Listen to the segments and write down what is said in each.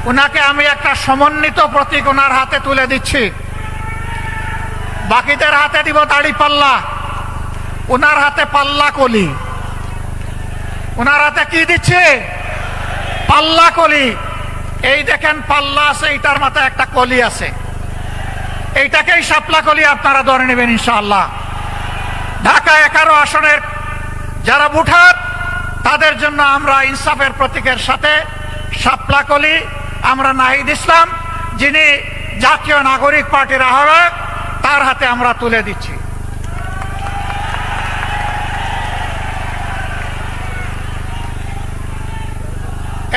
উনাকে আমি একটা সমন্বিত প্রতীক ওনার হাতে তুলে দিচ্ছি। বাকিদের হাতে দিব দাড়ি পাল্লা, ওনার হাতে পাল্লা কলি। ওনার হাতে কি দিচ্ছে? পাল্লা কলি। এই দেখেন পাল্লা আছে, এইটার মাথায় একটা কলি আছে, এইটাকেই শাপলা কলি আপনারা ধরে নেবেন ইনশাআল্লাহ। ঢাকা 11 আসনের যারা ভোটার তাদের জন্য আমরা ইনসাফের প্রতীকের সাথে শাপলা কলি আমরা নাহিদ ইসলাম, যিনি জাতীয় নাগরিক পার্টির আহ্বায়ক, তার হাতে আমরা তুলে দিচ্ছি।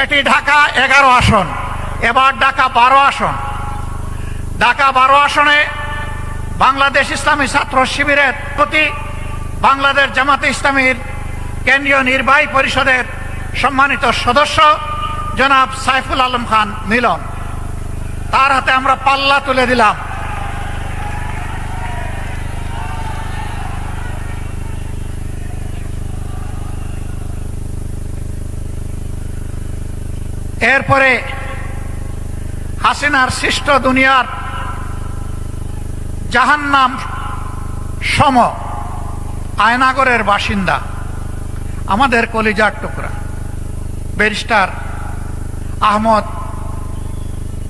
এটি ঢাকা 11 আসন। এবার ঢাকা 12 আসন। ঢাকা 12 আসনে বাংলাদেশ ইসলামী ছাত্র শিবিরের প্রতি বাংলাদেশ জামাতে ইসলামীর কেন্দ্রীয় নির্বাহী পরিষদের সম্মানিত সদস্য জনাব সাইফুল আলম খান মিলন, তার হাতে আমরা পাল্লা তুলে দিলাম। এরপরে হাসিনার সৃষ্ট দুনিয়ার জাহান্নাম সম আয়নাগরের বাসিন্দা আমাদের কলিজার টুকরা ব্যারিস্টার আহমদ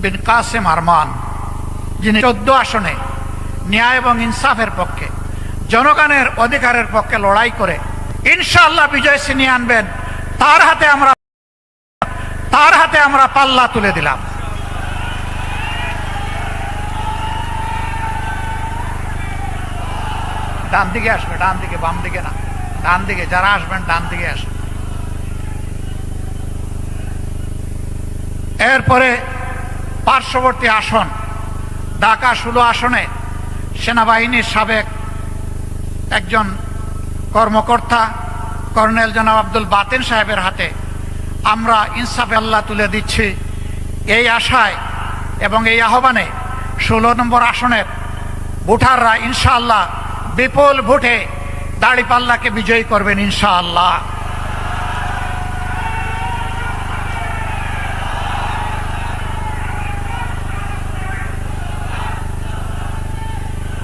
বিন কাসেম আরমান, যিনি 14 আসনে ন্যায় এবং ইনসাফের পক্ষে, জনগণের অধিকারের পক্ষে লড়াই করে ইনশাআল্লাহ বিজয় ছিনিয়ে আনবেন, তার হাতে আমরা পাল্লা তুলে দিলাম। ডান দিকে আসবে, ডান দিকে, বাম দিকে না, ডান দিকে। যারা আসবেন ডান দিকে আসবেন। এরপরে পার্শ্ববর্তী আসন ঢাকা 16 আসনে সেনাবাহিনীর সাবেক একজন কর্মকর্তা কর্নেল জনাব আব্দুল বাতেন সাহেবের হাতে আমরা ইনসাফে আল্লাহ তুলে দিচ্ছি। এই আশায় এবং এই আহ্বানে 16 নম্বর আসনের ভোটাররা ইনশাআল্লাহ বিপুল ভোটে দাড়িপাল্লাকে বিজয়ী করবেন ইনশাআল্লাহ।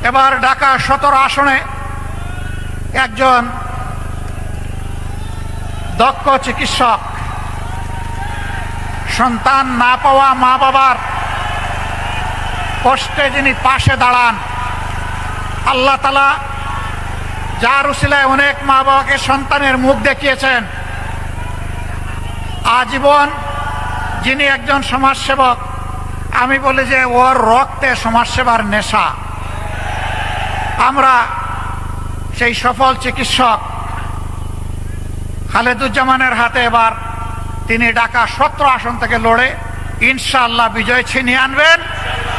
এবার ঢাকা 17 আসনে একজন দক্ষ চিকিৎসক, সন্তান না পাওয়া মা বাবার কষ্টে যিনি পাশে দাঁড়ান, আল্লাহ তাআলা যার উসিলায় অনেক মা বাবাকে সন্তানের মুখ দেখিয়েছেন, আজীবন যিনি একজন সমাজসেবক, আমি বলি যে ওর রক্তে সমাজসেবার নেশা। আমরা সেই সফল চিকিৎসক খালেদুজ্জামানের হাতে এবার তিনি ঢাকা 17 আসন থেকে লড়ে ইনশাআল্লাহ বিজয় ছিনিয়ে আনবেন,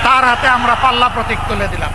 তার হাতে আমরা পাল্লা প্রতীক তুলে দিলাম।